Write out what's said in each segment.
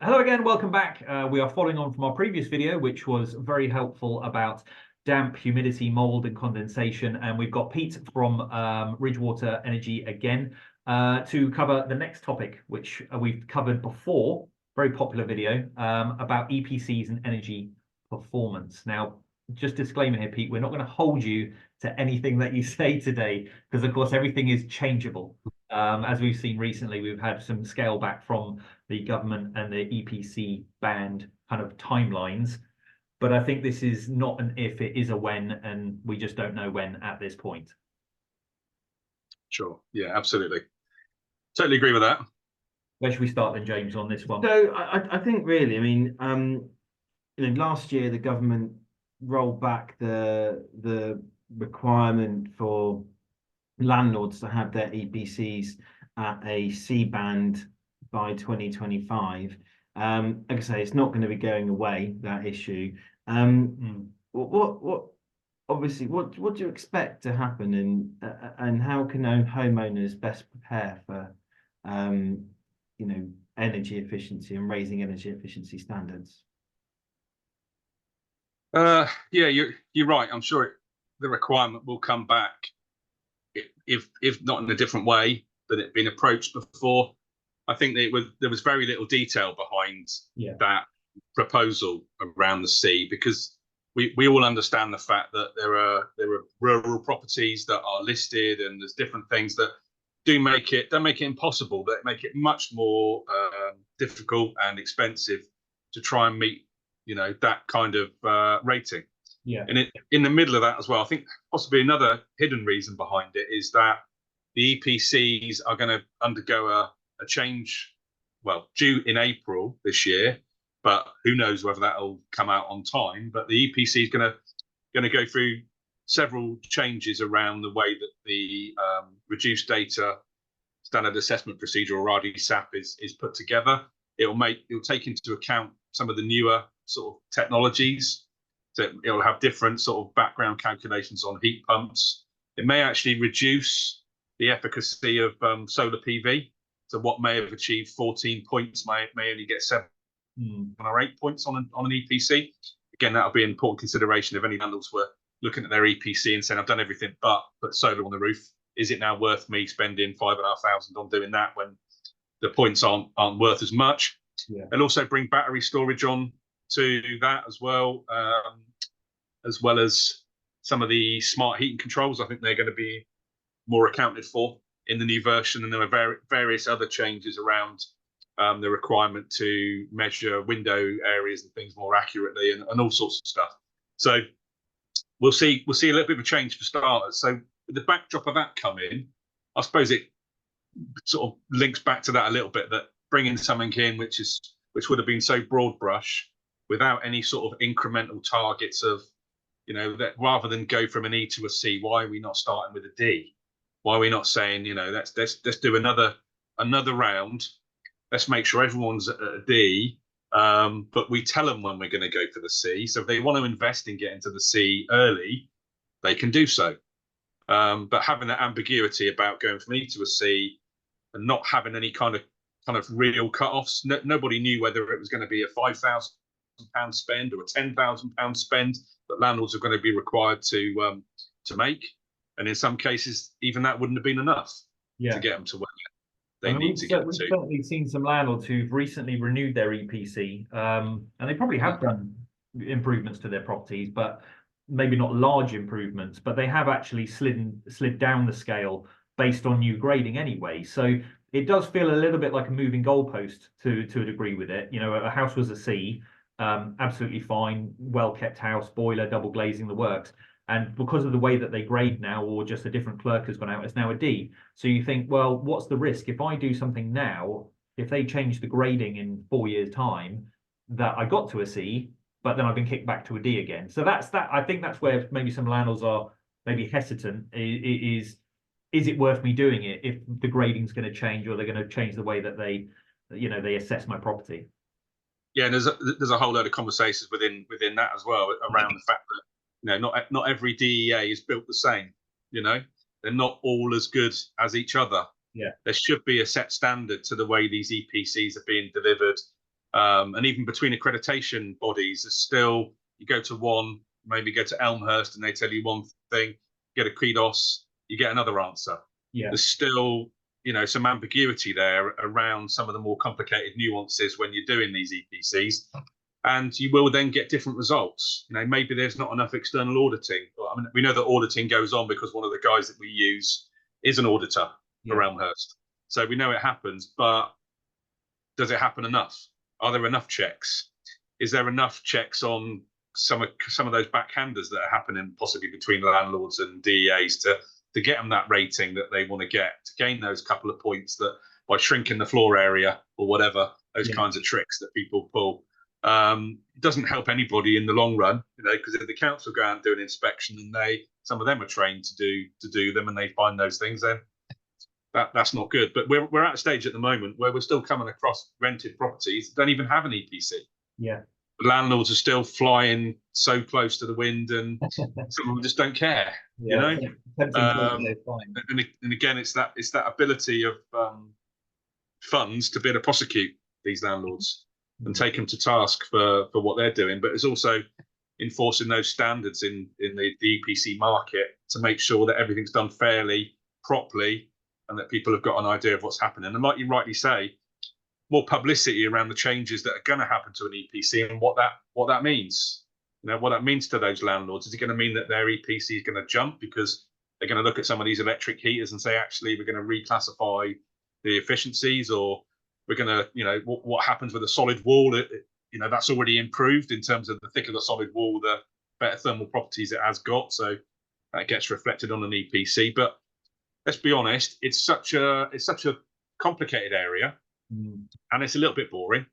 Hello again, welcome back. We are following on from our previous video, which was very helpful about damp, humidity, mold, and condensation. And we've got Pete from Ridgewater Energy again to cover the next topic, which we've covered before. Very popular video about EPCs and energy performance. Now, just disclaimer here, Pete, we're not going to hold you to anything that you say today, because of course everything is changeable. As we've seen recently, we've had some scale back from the government and the EPC band kind of timelines. But I think this is not an if, it is a when, and we just don't know when at this point. Sure. Yeah, absolutely. Totally agree with that. Where should we start then, James, on this one? So I think really, I mean, last year the government rolled back the requirement for landlords to have their EPCs at a C band by 2025. Like I say, it's not going to be going away, that issue. What obviously what do you expect to happen, and how can homeowners best prepare for energy efficiency and raising energy efficiency standards? Yeah, you're right. I'm sure the requirement will come back, if not in a different way than it been approached before. I think there was very little detail behind that proposal around the sea, because we all understand the fact that there are rural properties that are listed, and there's different things that don't make it impossible, that make it much more difficult and expensive to try and meet that kind of rating. Yeah. And in the middle of that as well, I think possibly another hidden reason behind it is that the EPCs are going to undergo a change, well, due in April this year, but who knows whether that'll come out on time. But the EPC is going to go through several changes around the way that the reduced data standard assessment procedure, or RDSAP, is put together. It'll take into account some of the newer sort of technologies. So it'll have different sort of background calculations on heat pumps. It may actually reduce the efficacy of solar PV. So what may have achieved 14 points may only get 7 or 8 points on an EPC. Again, that'll be an important consideration if any landlords were looking at their EPC and saying, I've done everything but put solar on the roof. Is it now worth me spending $5,500 on doing that when the points aren't worth as much? Yeah. And also bring battery storage on to that as well as some of the smart heating controls. I think they're going to be more accounted for in the new version, and there are various other changes around the requirement to measure window areas and things more accurately, and all sorts of stuff. So we'll see a little bit of a change for starters. So with the backdrop of that coming, I suppose it sort of links back to that a little bit, that bringing something in which would have been so broad brush, without any sort of incremental targets of, that rather than go from an E to a C, why are we not starting with a D? Why are we not saying, let's do another round? Let's make sure everyone's at a D, but we tell them when we're going to go for the C. So if they want to invest in getting to the C early, they can do so. But having that ambiguity about going from E to a C and not having any kind of real cut-offs, nobody knew whether it was going to be a £5,000 spend or a £10,000 spend that landlords are going to be required to make. And in some cases, even that wouldn't have been enough to get them to where they need to get to. We've certainly seen some landlords who've recently renewed their EPC, and they probably have done improvements to their properties, but maybe not large improvements, but they have actually slid down the scale based on new grading anyway. So it does feel a little bit like a moving goalpost to a degree with it. A house was a C, absolutely fine, well-kept house, boiler, double glazing, the works. And because of the way that they grade now, or just a different clerk has gone out, it's now a D. So you think, well, what's the risk? If I do something now, if they change the grading in 4 years' time, that I got to a C, but then I've been kicked back to a D again. So that's that. I think that's where maybe some landlords are maybe hesitant. Is it worth me doing it if the grading's going to change, or they're going to change the way that they assess my property? Yeah, and there's a whole load of conversations within that as well around the fact that not every DEA is built the same. They're not all as good as each other. Yeah, there should be a set standard to the way these EPCs are being delivered, And even between accreditation bodies, there's still, you go to one, maybe go to Elmhurst and they tell you one thing, get a Credos, you get another answer. Yeah. There's still, some ambiguity there around some of the more complicated nuances when you're doing these EPCs. And you will then get different results. Maybe there's not enough external auditing. I mean, we know that auditing goes on because one of the guys that we use is an auditor for Elmhurst. So we know it happens, but does it happen enough? Are there enough checks? Is there enough checks on some of those backhanders that are happening possibly between landlords and DEAs to get them that rating that they want to get, to gain those couple of points that by shrinking the floor area or whatever, those kinds of tricks that people pull. It doesn't help anybody in the long run, because if the council go out and do an inspection and some of them are trained to do them and they find those things, then that's not good. But we're at a stage at the moment where we're still coming across rented properties that don't even have an EPC. Yeah. The landlords are still flying so close to the wind, and some of them just don't care. And again, it's that ability of funds to be able to prosecute these landlords and take them to task for what they're doing, but it's also enforcing those standards in the EPC market to make sure that everything's done fairly, properly, and that people have got an idea of what's happening. And like you rightly say, more publicity around the changes that are going to happen to an EPC and what that means. What that means to those landlords. Is it going to mean that their EPC is going to jump because they're going to look at some of these electric heaters and say, actually, we're going to reclassify the efficiencies, or we're going to, what happens with a solid wall? That's already improved in terms of the thicker the solid wall, the better thermal properties it has got. So that gets reflected on an EPC. But let's be honest, it's such a complicated area, and it's a little bit boring.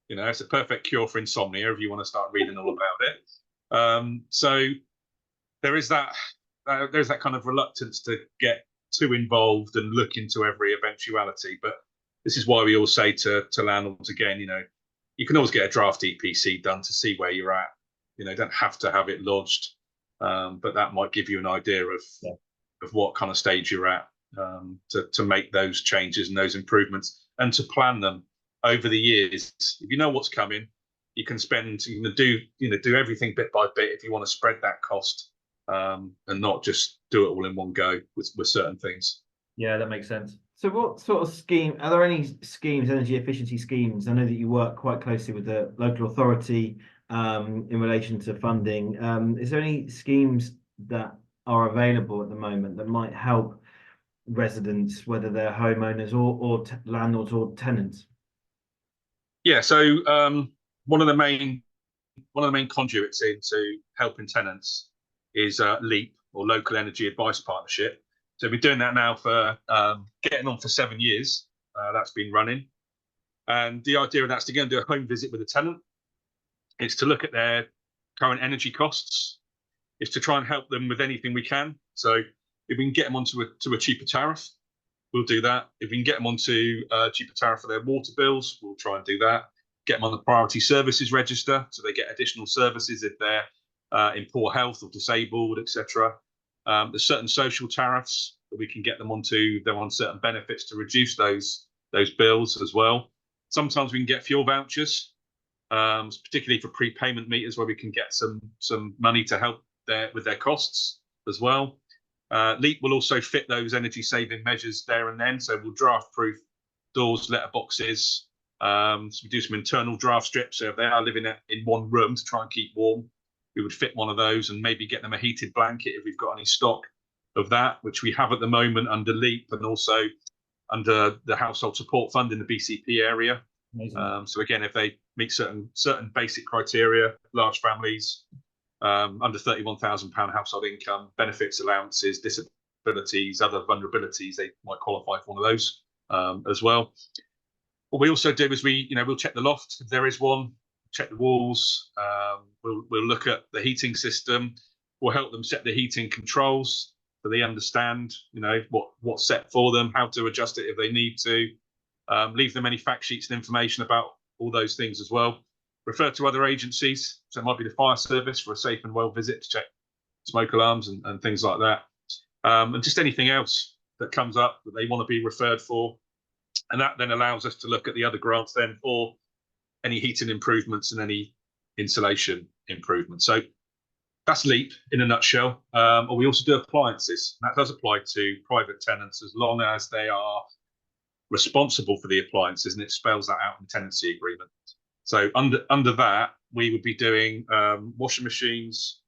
It's a perfect cure for insomnia if you want to start reading all about it. So there is that kind of reluctance to get too involved and look into every eventuality. But this is why we all say to landlords again, you can always get a draft EPC done to see where you're at. You don't have to have it launched, but that might give you an idea of what kind of stage you're at, to make those changes and those improvements and to plan them over the years. If you know what's coming, you can do everything bit by bit if you want to spread that cost, and not just do it all in one go with certain things. Yeah, that makes sense. So what sort of scheme, are there any schemes, energy efficiency schemes? I know that you work quite closely with the local authority in relation to funding. Is there any schemes that are available at the moment that might help residents, whether they're homeowners or landlords or tenants? Yeah, so one of the main conduits into helping tenants is LEAP, or Local Energy Advice Partnership. So we've been doing that now for getting on for 7 years. That's been running, and the idea of that's to go and do a home visit with a tenant. It's to look at their current energy costs. It's to try and help them with anything we can. So if we can get them onto a cheaper tariff, we'll do that. If we can get them onto a cheaper tariff for their water bills, we'll try and do that. Get them on the priority services register so they get additional services if they're in poor health or disabled, etc. There's certain social tariffs that we can get them onto. They're on certain benefits to reduce those bills as well. Sometimes we can get fuel vouchers, particularly for prepayment meters, where we can get some money to help with their costs as well. LEAP will also fit those energy saving measures there and then. So we'll draft proof doors, letterboxes. So we do some internal draft strips. So if they are living in one room to try and keep warm, we would fit one of those and maybe get them a heated blanket if we've got any stock of that, which we have at the moment under LEAP and also under the household support fund in the BCP area. So again, if they meet certain basic criteria, large families, under £31,000 household income, benefits, allowances, disabilities, other vulnerabilities, they might qualify for one of those as well. What we also do is we'll check the loft if there is one, check the walls. We'll look at the heating system. We'll help them set the heating controls so they understand, what's set for them, how to adjust it if they need to. Leave them any fact sheets and information about all those things as well. Refer to other agencies. So it might be the fire service for a safe and well visit to check smoke alarms and things like that. And just anything else that comes up that they want to be referred for. And that then allows us to look at the other grants then for any heating improvements and any insulation improvements. So that's LEAP in a nutshell. Or we also do appliances. That does apply to private tenants as long as they are responsible for the appliances, and it spells that out in the tenancy agreement. So under that, we would be doing washing machines,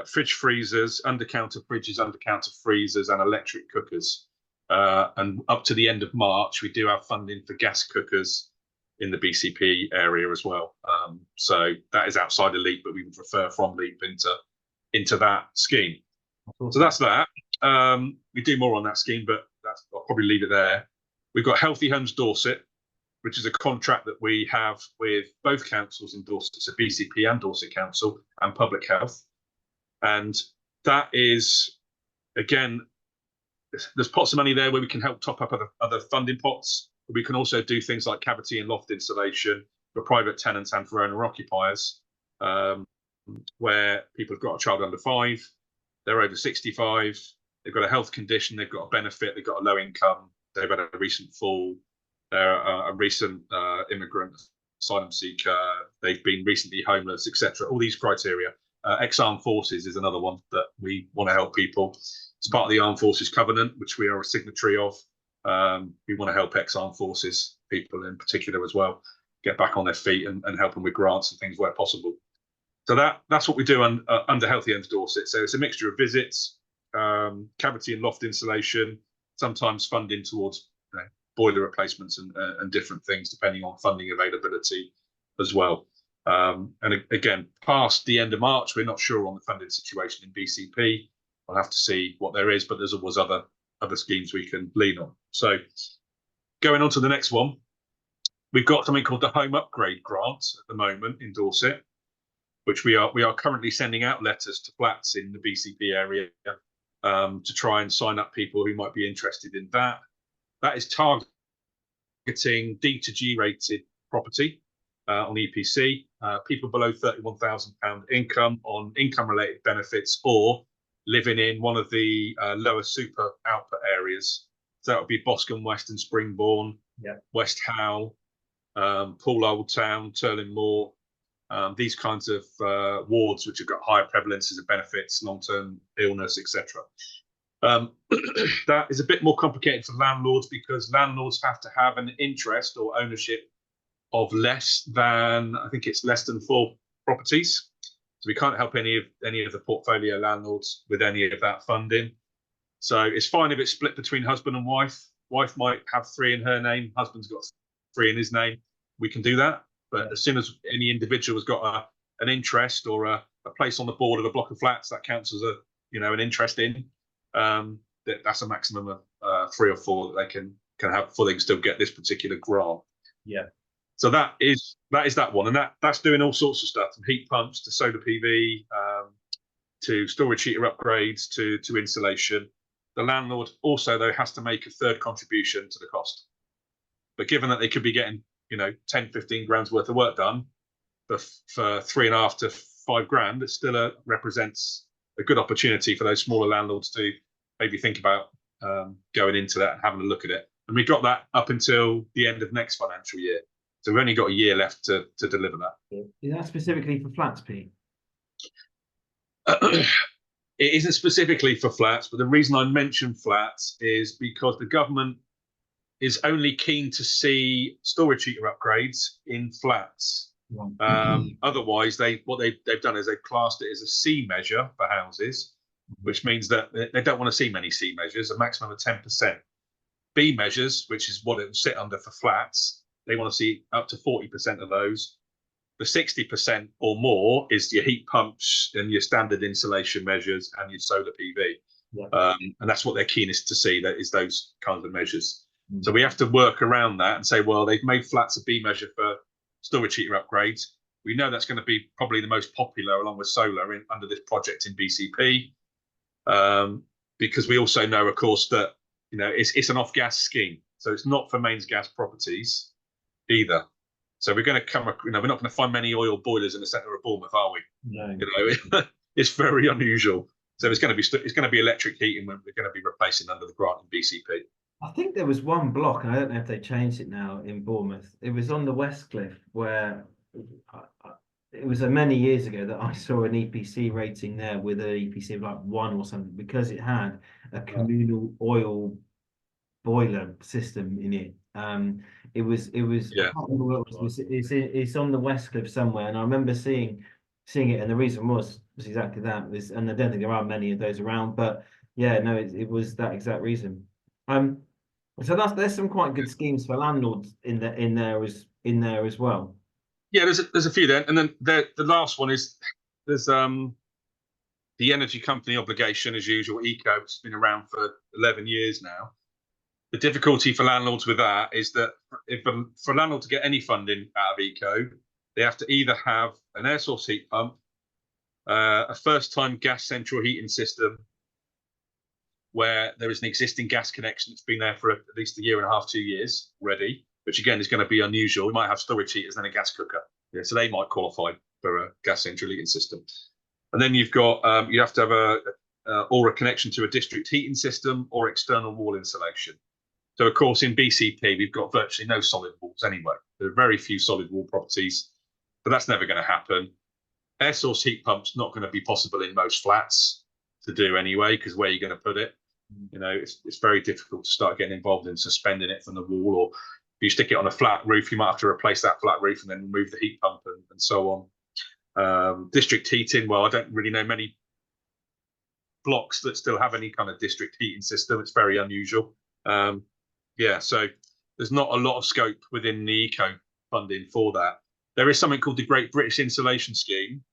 fridge freezers, under-counter fridges, under-counter freezers, and electric cookers. And up to the end of March, we do have funding for gas cookers in the BCP area as well. So that is outside of LEAP, but we would refer from LEAP into that scheme. So that's that. We do more on that scheme, but I'll probably leave it there. We've got Healthy Homes Dorset, which is a contract that we have with both councils in Dorset, so BCP and Dorset Council and Public Health. And that is, again, there's pots of money there where we can help top up other funding pots. But we can also do things like cavity and loft insulation for private tenants and for owner occupiers, where people have got a child under 5, they're over 65, they've got a health condition, they've got a benefit, they've got a low income, they've had a recent fall, they're a recent immigrant, asylum seeker, they've been recently homeless, etc. All these criteria. Ex-armed forces is another one that we want to help people. It's part of the Armed Forces Covenant, which we are a signatory of. We want to help ex-armed forces people in particular as well get back on their feet and help them with grants and things where possible. So that's what we do under Healthy Homes Dorset. So it's a mixture of visits, cavity and loft insulation, sometimes funding towards boiler replacements and different things depending on funding availability as well. And again, past the end of March, we're not sure on the funding situation in BCP. We'll have to see what there is, but there's always other schemes we can lean on. So going on to the next one, we've got something called the Home Upgrade Grant at the moment in Dorset, which we are currently sending out letters to flats in the BCP area to try and sign up people who might be interested in that. That is targeting D to G rated property on EPC, people below £31,000 income on income related benefits or living in one of the lower super output areas. So that would be Boscombe West and Springbourne, West Howe, Poole Old Town, Turling Moor, these kinds of wards which have got higher prevalences of benefits, long-term illness, etc. That is a bit more complicated for landlords because landlords have to have an interest or ownership of less than 4 properties. So we can't help any of the portfolio landlords with any of that funding. So it's fine if it's split between husband and wife. Wife might have 3 in her name, husband's got 3 in his name. We can do that. But as soon as any individual has got an interest or a place on the board of a block of flats, that counts as an interest in. That's a maximum of 3 or 4 that they can have before they can still get this particular grant. Yeah. So that is that one, and that's doing all sorts of stuff, from heat pumps to solar PV, to storage heater upgrades to insulation. The landlord also though has to make a third contribution to the cost. But given that they could be getting 10-15 grand's worth of work done for 3.5 to 5 grand, it still represents a good opportunity for those smaller landlords to maybe think about going into that and having a look at it. And we got that up until the end of next financial year. So we've only got a year left to deliver that. Is that specifically for flats, Pete? It isn't specifically for flats, but the reason I mention flats is because the government is only keen to see storage heater upgrades in flats. Otherwise, what they've done is they've classed it as a C measure for houses, which means that they don't want to see many C measures, a maximum of 10%. B measures, which is what it will sit under for flats, they want to see up to 40% of those. The 60% or more is your heat pumps and your standard insulation measures and your solar PV. And that's what they're keenest to see, that is those kinds of measures. So we have to work around that and say, well, they've made flats a B measure for storage heater upgrades. We know that's going to be probably the most popular along with solar under this project in BCP. Because we also know, of course, that it's an off-gas scheme. So it's not for mains gas properties either. So we're going to we're not going to find many oil boilers in the centre of Bournemouth, are we? No. It's very unusual. So it's going to be electric heating we're going to be replacing under the grant in BCP. I think there was one block, and I don't know if they changed it now in Bournemouth. It was on the West Cliff where it was many years ago that I saw an EPC rating there with an EPC of like 1 or something because it had a communal oil boiler system in it. I Yeah. can't remember what it was. It's on the West Cliff somewhere, and I remember seeing it, and the reason was exactly that. And I don't think there are many of those around, but yeah, no, it was that exact reason. Um, so there's some quite good schemes for landlords in there as well. Yeah, there's a few there, and then the last one is there's the energy company obligation as usual, eco, which has been around for 11 years now. The difficulty for landlords with that is that if for a landlord to get any funding out of eco, they have to either have an air source heat pump, a first time gas central heating system where there is an existing gas connection that's been there for at least a year and a half, 2 years already, which again is going to be unusual. We might have storage heaters and a gas cooker. Yeah, so they might qualify for a gas central heating system. And then you've got you have to have or a connection to a district heating system or external wall insulation. So of course in BCP we've got virtually no solid walls anyway. There are very few solid wall properties, but that's never going to happen. Air source heat pumps not going to be possible in most flats to do anyway, because where you're going to put it, you know, it's very difficult to start getting involved in suspending it from the wall, or if you stick it on a flat roof, you might have to replace that flat roof and then remove the heat pump and so on. District heating, well, I don't really know many blocks that still have any kind of district heating system. It's very unusual. Yeah, so there's not a lot of scope within the eco funding for that. There is something called the Great British Insulation Scheme,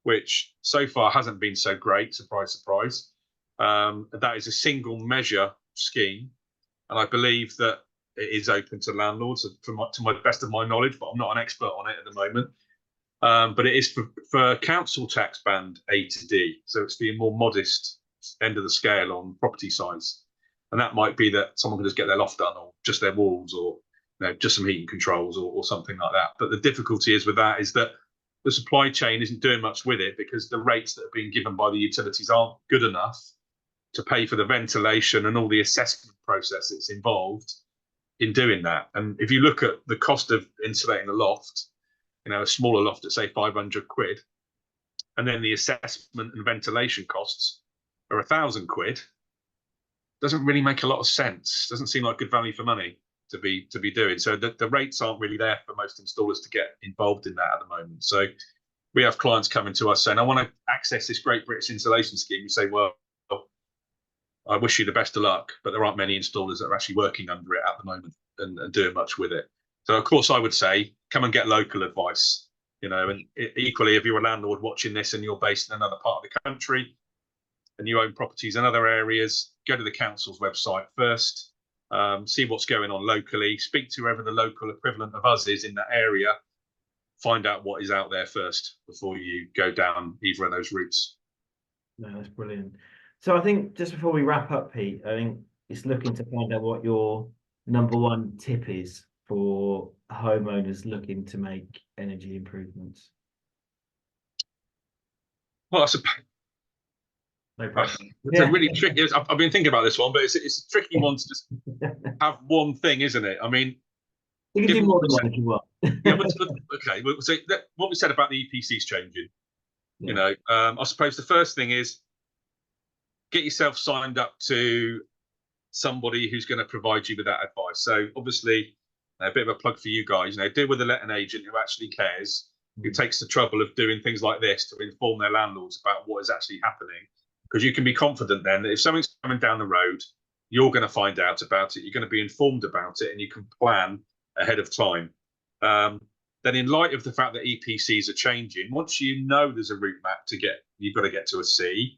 which so far hasn't been so great, surprise, surprise. That is a single measure scheme, and I believe that it is open to landlords to my best of my knowledge, but I'm not an expert on it at the moment. But it is for council tax band A to D, so it's the more modest end of the scale on property size, and that might be that someone can just get their loft done, or just their walls, or just some heating controls, or something like that. But the difficulty is with that is that the supply chain isn't doing much with it because the rates that are being given by the utilities aren't good enough to pay for the ventilation and all the assessment processes involved in doing that. And if you look at the cost of insulating a loft, a smaller loft at say 500 quid, and then the assessment and ventilation costs are 1,000 quid, doesn't really make a lot of sense. Doesn't seem like good value for money to be doing. So the rates aren't really there for most installers to get involved in that at the moment. So we have clients coming to us saying, I want to access this Great British Insulation Scheme. We say, well, I wish you the best of luck, but there aren't many installers that are actually working under it at the moment and doing much with it. So of course I would say, come and get local advice, and equally, if you're a landlord watching this and you're based in another part of the country and you own properties in other areas, go to the council's website first, see what's going on locally, speak to whoever the local equivalent of us is in that area, find out what is out there first before you go down either of those routes. No, that's brilliant. So I think just before we wrap up, Pete, I think it's looking to find out what your number one tip is for homeowners looking to make energy improvements. Well, I suppose No pressure. it's a really tricky. I've been thinking about this one, but it's a tricky one to just have one thing, isn't it? I mean, you can do more than one if you want. Yeah, but okay. So what we said about the EPCs changing, Yeah. I suppose the first thing is get yourself signed up to somebody who's going to provide you with that advice. So obviously, a bit of a plug for you guys. Deal with a letting agent who actually cares, who takes the trouble of doing things like this to inform their landlords about what is actually happening. Because you can be confident then that if something's coming down the road, you're going to find out about it. You're going to be informed about it, and you can plan ahead of time. Then in light of the fact that EPCs are changing, once you know there's a route map you've got to get to a C,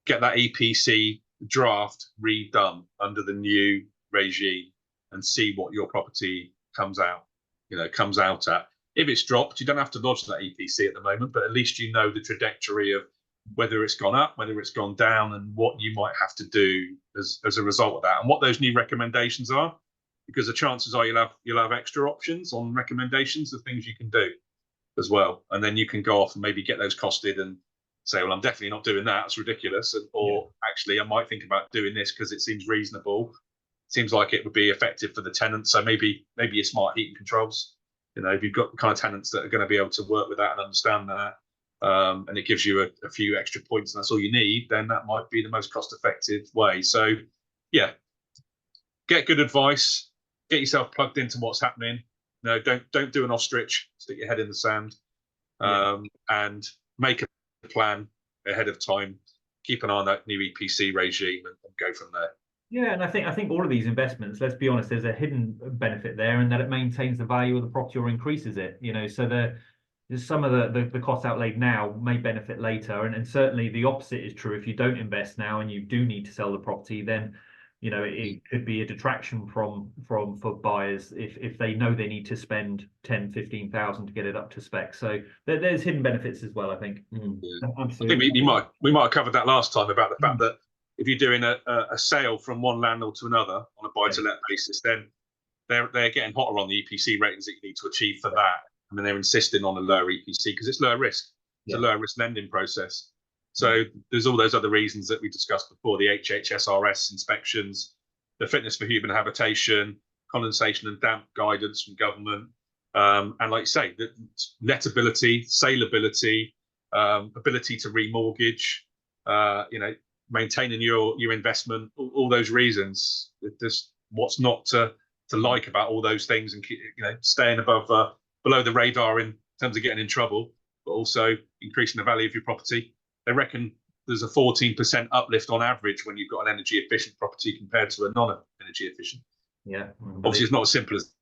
get that EPC draft redone under the new regime and see what your property comes out at. If it's dropped, you don't have to lodge that EPC at the moment, but at least you know the trajectory of whether it's gone up, whether it's gone down, and what you might have to do as a result of that, and what those new recommendations are. Because the chances are you'll have extra options on recommendations of things you can do as well, and then you can go off and maybe get those costed and say, well, I'm definitely not doing that. It's ridiculous, or actually, I might think about doing this because it seems reasonable. seems like it would be effective for the tenants. So maybe your smart heating controls. If you've got the kind of tenants that are going to be able to work with that and understand that, and it gives you a few extra points, and that's all you need, then that might be the most cost-effective way. So, yeah, get good advice, get yourself plugged into what's happening. No, don't do an ostrich, stick your head in the sand, and make a plan ahead of time. Keep an eye on that new EPC regime and go from there. Yeah, and I think all of these investments, let's be honest, there's a hidden benefit there, and that it maintains the value of the property or increases it. So there's some of the costs outlaid now may benefit later, and certainly the opposite is true. If you don't invest now and you do need to sell the property, then it could be a detraction for buyers if they know they need to spend 10,000-15,000 to get it up to spec. So there's hidden benefits as well, I think. Yeah. Absolutely. I think we might have covered that last time about the fact that if you're doing a sale from one landlord to another on a buy-to-let basis, then they're getting hotter on the EPC ratings that you need to achieve for that. I mean, they're insisting on a lower EPC because it's lower risk. It's a lower risk lending process. So there's all those other reasons that we discussed before: the HHSRS inspections, the fitness for human habitation, condensation and damp guidance from government, and like you say, the lettability, saleability, ability to remortgage, maintaining your investment, all those reasons. There's what's not to like about all those things, and staying below the radar in terms of getting in trouble, but also increasing the value of your property. They reckon there's a 14% uplift on average when you've got an energy efficient property compared to a non-energy efficient. Yeah, obviously it's not as simple as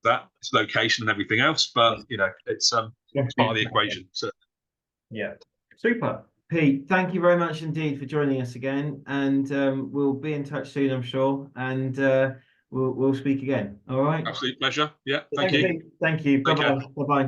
that. It's location and everything else, but it's part of the equation. So yeah, super. Pete, thank you very much indeed for joining us again, and we'll be in touch soon, I'm sure, and we'll speak again. All right. Absolute pleasure. Yeah. Thank you. Bye bye. Bye bye.